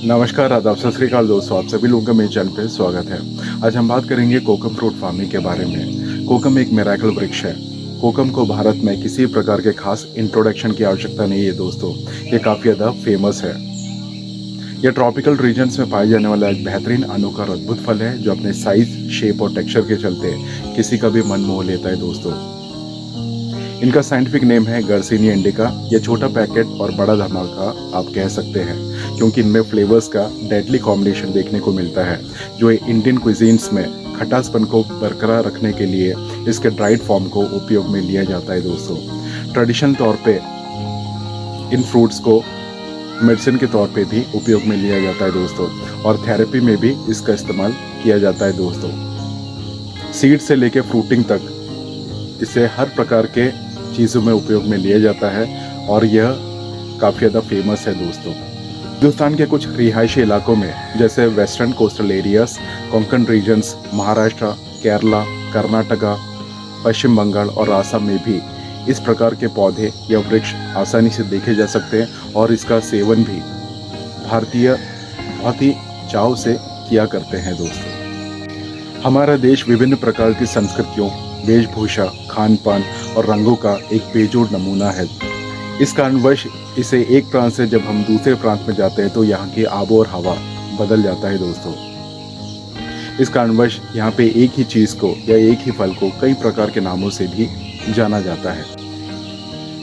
नमस्कार, आदाब, सत श्री अकाल दोस्तों। आप सभी लोगों का मेरे चैनल पे स्वागत है। आज हम बात करेंगे कोकम फ्रूट फार्मिंग के बारे में। कोकम एक मिरेकल वृक्ष है। कोकम को भारत में किसी प्रकार के खास इंट्रोडक्शन की आवश्यकता नहीं है दोस्तों। ये काफ़ी ज़्यादा फेमस है। यह ट्रॉपिकल रीजन्स में पाए जाने वाला एक बेहतरीन अनोखा और अद्भुत फल है जो अपने साइज, शेप और टेक्सचर के चलते किसी का भी मन मोह लेता है दोस्तों। इनका साइंटिफिक नेम है गर्सिनिया इंडिका। यह छोटा पैकेट और बड़ा धमाका आप कह सकते हैं क्योंकि इनमें फ्लेवर्स का डेडली कॉम्बिनेशन देखने को मिलता है जो इंडियन क्विजीन्स में खटासपन को बरकरार रखने के लिए इसके ड्राइड फॉर्म को उपयोग में लिया जाता है दोस्तों। ट्रेडिशनल तौर पे इन फ्रूट्स को मेडिसिन के तौर पे भी उपयोग में लिया जाता है दोस्तों और थेरेपी में भी इसका इस्तेमाल किया जाता है दोस्तों। सीड से लेके फ्रूटिंग तक इसे हर प्रकार के चीज़ों में उपयोग में लिया जाता है और यह काफ़ी ज़्यादा फेमस है दोस्तों। हिंदुस्तान के कुछ रिहायशी इलाकों में जैसे western coastal areas, Konkan regions, Maharashtra, Kerala, Karnataka, Paschim Bengal और आसाम में भी इस प्रकार के पौधे या वृक्ष आसानी से देखे जा सकते हैं और इसका सेवन भी भारतीय बहुत ही चाव से किया करते हैं दोस्तों। हमारा देश विभिन्न प्रकार की संस्कृतियों, वेशभूषा, खान पान और रंगों का एक बेजोड़ नमूना है। इस कारणवश इसे एक प्रांत से जब हम दूसरे प्रांत में जाते हैं तो यहाँ की आबो और हवा बदल जाता है दोस्तों। इस कारणवश यहाँ पे एक ही चीज़ को या एक ही फल को कई प्रकार के नामों से भी जाना जाता है।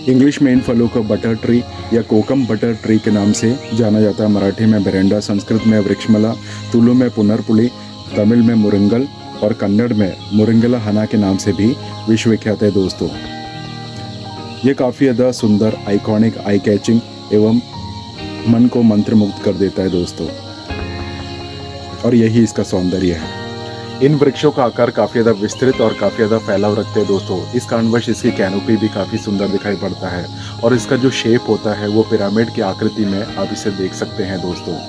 इंग्लिश में इन फलों को बटर ट्री या कोकम बटर ट्री के नाम से जाना जाता है। मराठी में बेरेंडा, संस्कृत में वृक्षमला, तुलु में पुनरपुली, तमिल में मुरंगल और कन्नड़ में मुरंगला हना के नाम से भी विश्वविख्यात है दोस्तों। ये काफ़ी ज़्यादा सुंदर, आइकॉनिक, आई कैचिंग एवं मन को मंत्रमुग्ध कर देता है दोस्तों और यही इसका सौंदर्य है। इन वृक्षों का आकार काफ़ी ज़्यादा विस्तृत और काफ़ी ज़्यादा फैलाव रखते हैं दोस्तों। इस कारणवश इसकी कैनोपी भी काफ़ी सुंदर दिखाई पड़ता है और इसका जो शेप होता है वो पिरामिड की आकृति में आप इसे देख सकते हैं दोस्तों।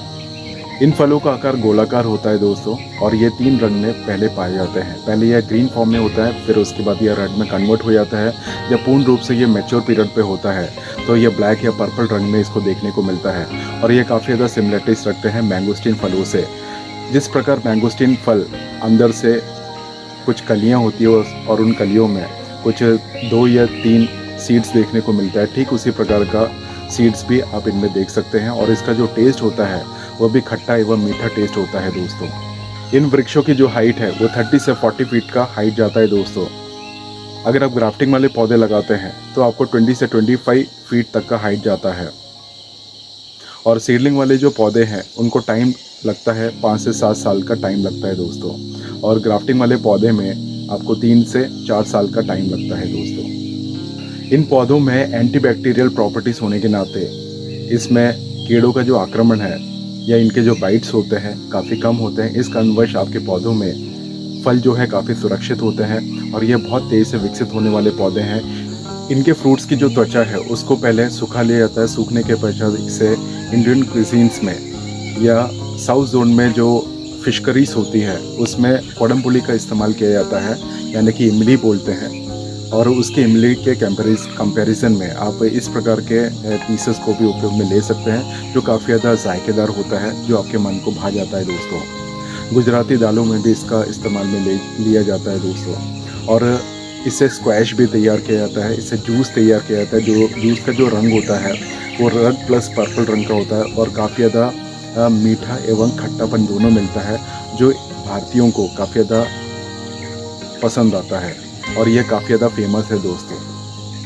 इन फलों का आकार गोलाकार होता है दोस्तों और ये 3 रंग में पहले पाए जाते हैं। पहले यह ग्रीन फॉर्म में होता है, फिर उसके बाद यह रेड में कन्वर्ट हो जाता है। जब पूर्ण रूप से ये मैच्योर पीरियड पे होता है तो ये ब्लैक या पर्पल रंग में इसको देखने को मिलता है और ये काफ़ी ज़्यादा सिमिलरिटीज रखते हैं मैंगोस्टीन फलों से। जिस प्रकार मैंगोस्टीन फल अंदर से कुछ कलियाँ होती है और उन कलियों में कुछ 2 या 3 सीड्स देखने को मिलता है, ठीक उसी प्रकार का सीड्स भी आप इनमें देख सकते हैं और इसका जो टेस्ट होता है वह भी खट्टा एवं मीठा टेस्ट होता है दोस्तों। इन वृक्षों की जो हाइट है वो 30 से 40 फीट का हाइट जाता है दोस्तों। अगर आप ग्राफ्टिंग वाले पौधे लगाते हैं तो आपको 20 से 25 फीट तक का हाइट जाता है और सीडलिंग वाले जो पौधे हैं उनको टाइम लगता है 5 से 7 साल का टाइम लगता है दोस्तों और ग्राफ्टिंग वाले पौधे में आपको 3 से 4 साल का टाइम लगता है दोस्तों। इन पौधों में एंटीबैक्टीरियल प्रॉपर्टीज़ होने के नाते इसमें कीड़ों का जो आक्रमण है या इनके जो बाइट्स होते हैं काफ़ी कम होते हैं। इस कारणवश आपके पौधों में फल जो है काफ़ी सुरक्षित होते हैं और ये बहुत तेज़ से विकसित होने वाले पौधे हैं। इनके फ्रूट्स की जो त्वचा है उसको पहले सूखा लिया जाता है। सूखने के पश्चात इसे इंडियन क्विजीन्स में या साउथ जोन में जो फिश करीज होती है उसमें कोडमपुली का इस्तेमाल किया जाता है, यानी कि इमली बोलते हैं और उसके इमली के कंपैरिजन में आप इस प्रकार के पीसेस को भी उपयोग में ले सकते हैं जो काफ़ी ज़्यादा जायकेदार होता है, जो आपके मन को भा जाता है दोस्तों। गुजराती दालों में भी इसका इस्तेमाल में लिया जाता है दोस्तों और इससे स्क्वैश भी तैयार किया जाता है, इससे जूस तैयार किया जाता है। जो जूस का जो रंग होता है वो रेड प्लस पर्पल रंग का होता है और काफ़ी ज़्यादा मीठा एवं खट्टापन दोनों मिलता है जो भारतीयों को काफ़ी ज़्यादा पसंद आता है और यह काफ़ी ज़्यादा फेमस है दोस्तों।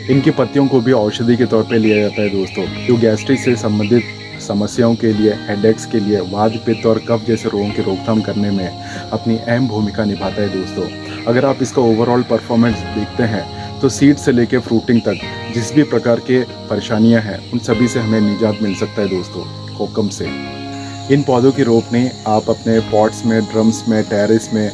इनकी पत्तियों को भी औषधि के तौर पे लिया जाता है दोस्तों, जो गैस्ट्रिक से संबंधित समस्याओं के लिए, हेडेक्स के लिए, वात, पित्त और कफ जैसे रोगों की रोकथाम करने में अपनी अहम भूमिका निभाता है दोस्तों। अगर आप इसका ओवरऑल परफॉर्मेंस देखते हैं तो सीड से लेकर फ्रूटिंग तक जिस भी प्रकार के परेशानियाँ हैं उन सभी से हमें निजात मिल सकता है दोस्तों कोकम से। इन पौधों की रोपनी आप अपने पॉट्स में, ड्रम्स में, टेरेस में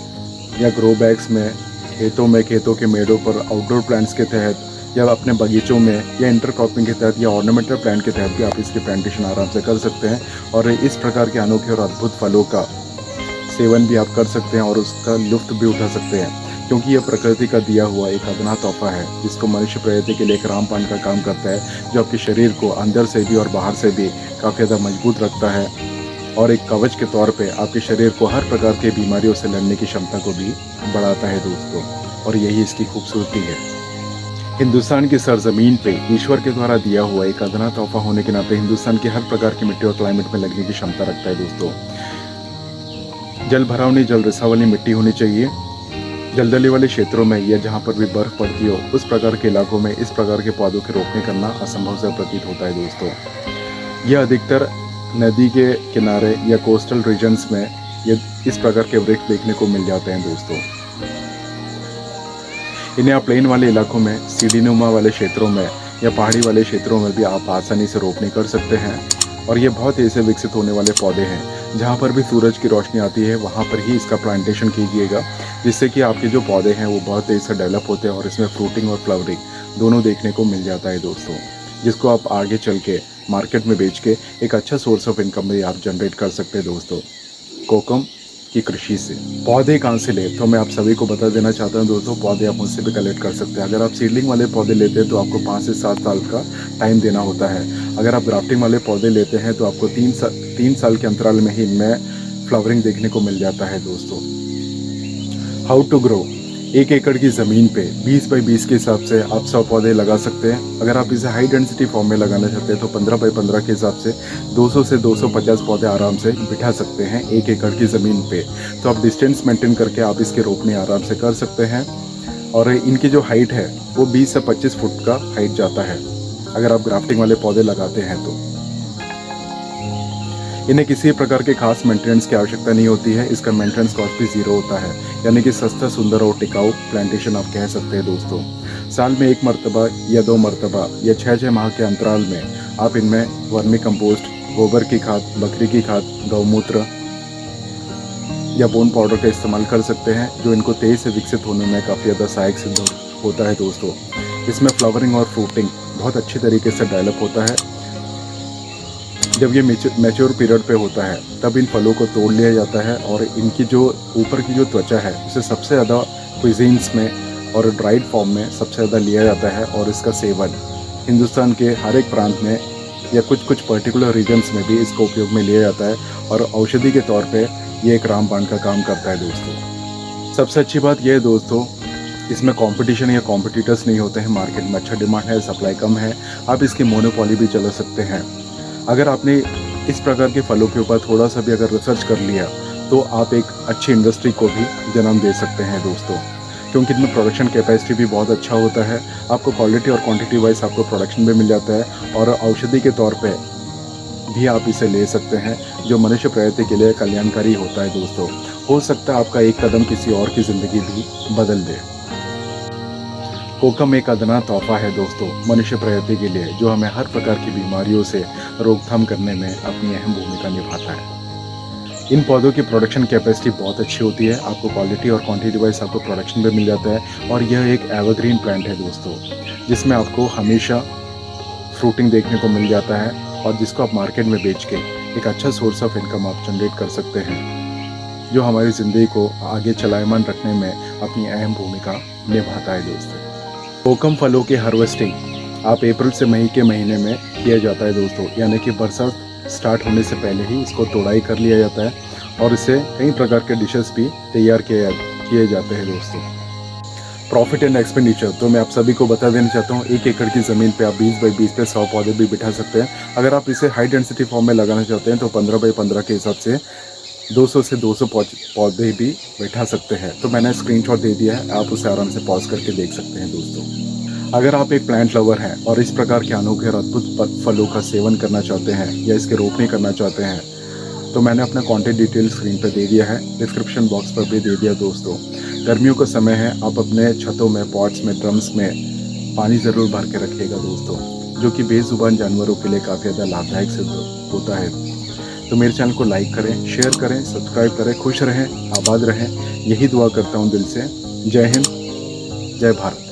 या ग्रो बैग्स में, खेतों में, खेतों के मेड़ों पर, आउटडोर प्लांट्स के तहत या अपने बगीचों में या इंटरक्रॉपिंग के तहत या ऑर्नामेंटल प्लांट के तहत भी आप इसकी प्लांटेशन आराम से कर सकते हैं और इस प्रकार के अनोखे और अद्भुत फलों का सेवन भी आप कर सकते हैं और उसका लुत्फ भी उठा सकते हैं, क्योंकि यह प्रकृति का दिया हुआ एक अदना तोहफा है जिसको मनुष्य प्रकृति के लिए एक रामबाण का काम करता है, जो आपके शरीर को अंदर से भी और बाहर से भी काफ़ी ज़्यादा मजबूत रखता है और एक कवच के तौर पे आपके शरीर को हर प्रकार की बीमारियों से लड़ने की क्षमता को भी बढ़ाता है दोस्तों, और यही इसकी खूबसूरती है। हिंदुस्तान की सरजमीन पे ईश्वर के द्वारा दिया हुआ एक अदना तोहफा होने के नाते हिंदुस्तान की हर प्रकार की मिट्टी और क्लाइमेट में लगने की क्षमता रखता है दोस्तों। जल भरावनी जल रिसाव वाली मिट्टी होनी चाहिए। दलदली वाले क्षेत्रों में या जहाँ पर भी बर्फ पड़ती हो उस प्रकार के इलाकों में इस प्रकार के पौधों के रोपण करना असंभव सा प्रतीत होता है दोस्तों। यह अधिकतर नदी के किनारे या कोस्टल रीजन्स में ये इस प्रकार के वृक्ष देखने को मिल जाते हैं दोस्तों। इन्हें आप प्लेन वाले इलाकों में, सीढ़ीनुमा वाले क्षेत्रों में या पहाड़ी वाले क्षेत्रों में भी आप आसानी से रोपण कर सकते हैं। और ये बहुत तेज़ी से विकसित होने वाले पौधे हैं। जहाँ पर भी सूरज की रोशनी आती है वहाँ पर ही इसका प्लांटेशन कीजिएगा, जिससे कि आपके जो पौधे हैं वो बहुत तेज़ी से डेवलप होते हैं और इसमें फ्रूटिंग और फ्लावरिंग दोनों देखने को मिल जाता है दोस्तों, जिसको आप आगे चल के मार्केट में बेच के एक अच्छा सोर्स ऑफ इनकम भी आप जनरेट कर सकते हैं दोस्तों कोकम की कृषि से। पौधे कहाँ से ले, तो मैं आप सभी को बता देना चाहता हूँ दोस्तों, पौधे आप मुझसे भी कलेक्ट कर सकते हैं। अगर आप सीडलिंग वाले पौधे लेते हैं तो आपको 5 से 7 साल का टाइम देना होता है। अगर आप ग्राफ्टिंग वाले पौधे लेते हैं तो आपको 3 साल के अंतराल में ही इनमें फ्लावरिंग देखने को मिल जाता है दोस्तों। हाउ टू ग्रो, 1 एकड़ की ज़मीन पे 20 बाई 20 के हिसाब से आप 100 पौधे लगा सकते हैं। अगर आप इसे हाई डेंसिटी फॉर्म में लगाना चाहते हैं तो 15 बाई 15 के हिसाब से 200 से 250 पौधे आराम से बिठा सकते हैं 1 एकड़ की ज़मीन पे। तो आप डिस्टेंस मेंटेन करके आप इसके रोपने आराम से कर सकते हैं। और इनकी जो हाइट है वो 20 से 25 फुट का हाइट जाता है अगर आप ग्राफ्टिंग वाले पौधे लगाते हैं तो। इन्हें किसी प्रकार के खास मेंटेनेंस की आवश्यकता नहीं होती है। इसका मेंटेनेंस कॉस्ट भी 0 होता है, यानी कि सस्ता, सुंदर और टिकाऊ प्लांटेशन आप कह सकते हैं दोस्तों। साल में 1 मरतबा या 2 मरतबा या 6 माह के अंतराल में आप इनमें वर्मी कंपोस्ट, गोबर की खाद, बकरी की खाद, गौमूत्र या बोन पाउडर का इस्तेमाल कर सकते हैं, जो इनको तेज़ से विकसित होने में काफ़ी ज़्यादा सहायक सिद्ध होता है दोस्तों। इसमें फ्लावरिंग और फ्रूटिंग बहुत अच्छी तरीके से डेवलप होता है। जब ये मैच्योर पीरियड पे होता है तब इन फलों को तोड़ लिया जाता है और इनकी जो ऊपर की जो त्वचा है उसे सबसे ज़्यादा क्विजीन्स में और ड्राइड फॉर्म में सबसे ज़्यादा लिया जाता है। और इसका सेवन हिंदुस्तान के हर एक प्रांत में या कुछ पर्टिकुलर रीजन्स में भी इसका उपयोग में लिया जाता है और औषधि के तौर पे ये एक रामबाण का काम करता है दोस्तों। सबसे अच्छी बात यह है दोस्तों, इसमें कंपटीशन या कॉम्पिटिटर्स नहीं होते हैं। मार्केट में अच्छा डिमांड है, सप्लाई कम है, आप इसकी मोनोपोली भी चला सकते हैं। अगर आपने इस प्रकार के फलों के ऊपर थोड़ा सा भी अगर रिसर्च कर लिया तो आप एक अच्छी इंडस्ट्री को भी जन्म दे सकते हैं दोस्तों, क्योंकि इनमें प्रोडक्शन कैपेसिटी भी बहुत अच्छा होता है। आपको क्वालिटी और क्वांटिटी वाइज आपको प्रोडक्शन भी मिल जाता है और औषधि के तौर पे भी आप इसे ले सकते हैं, जो मनुष्य प्रकृति के लिए कल्याणकारी होता है दोस्तों। हो सकता है आपका एक कदम किसी और की ज़िंदगी भी बदल दे। कोकम एक अदना तोहफा है दोस्तों मनुष्य प्रकृति के लिए, जो हमें हर प्रकार की बीमारियों से रोकथाम करने में अपनी अहम भूमिका निभाता है। इन पौधों की प्रोडक्शन कैपेसिटी बहुत अच्छी होती है, आपको क्वालिटी और क्वांटिटी वाइज आपको प्रोडक्शन भी मिल जाता है। और यह एक एवरग्रीन प्लांट है दोस्तों, जिसमें आपको हमेशा फ्रूटिंग देखने को मिल जाता है और जिसको आप मार्केट में बेच के एक अच्छा सोर्स ऑफ इनकम आप जनरेट कर सकते हैं, जो हमारी ज़िंदगी को आगे चलायमान रखने में अपनी अहम भूमिका निभाता है दोस्तों। कोकम फलों की हार्वेस्टिंग आप अप्रैल से मई के महीने में किया जाता है दोस्तों, यानी कि बरसात स्टार्ट होने से पहले ही इसको तोड़ाई कर लिया जाता है और इससे कई प्रकार के डिशेस भी तैयार किए जाते हैं दोस्तों। प्रॉफिट एंड एक्सपेंडिचर, तो मैं आप सभी को बता देना चाहता हूँ, 1 एकड़ की ज़मीन पे आप 20 बाई 20 पे 100 पौधे भी बिठा सकते हैं। अगर आप इसे हाई डेंसिटी फॉर्म में लगाना चाहते हैं तो 15 बाई 15 के हिसाब से 200 से 200 पौधे भी बैठा सकते हैं। तो मैंने स्क्रीनशॉट दे दिया है, आप उसे आराम से पॉज करके देख सकते हैं दोस्तों। अगर आप एक प्लांट लवर हैं और इस प्रकार के अनोखे और अद्भुत फलों का सेवन करना चाहते हैं या इसके रोपनी करना चाहते हैं तो मैंने अपना कॉन्टैक्ट डिटेल स्क्रीन पर दे दिया है, डिस्क्रिप्शन बॉक्स पर भी दे दिया दोस्तों। गर्मियों का समय है, आप अपने छतों में, पॉट्स में, ड्रम्स में पानी ज़रूर भर के रखिएगा दोस्तों, जो कि बेजुबान जानवरों के लिए काफ़ी ज़्यादा लाभदायक सिद्ध होता है। तो मेरे चैनल को लाइक करें, शेयर करें, सब्सक्राइब करें, खुश रहें, आबाद रहें, यही दुआ करता हूँ दिल से। जय हिंद, जय भारत।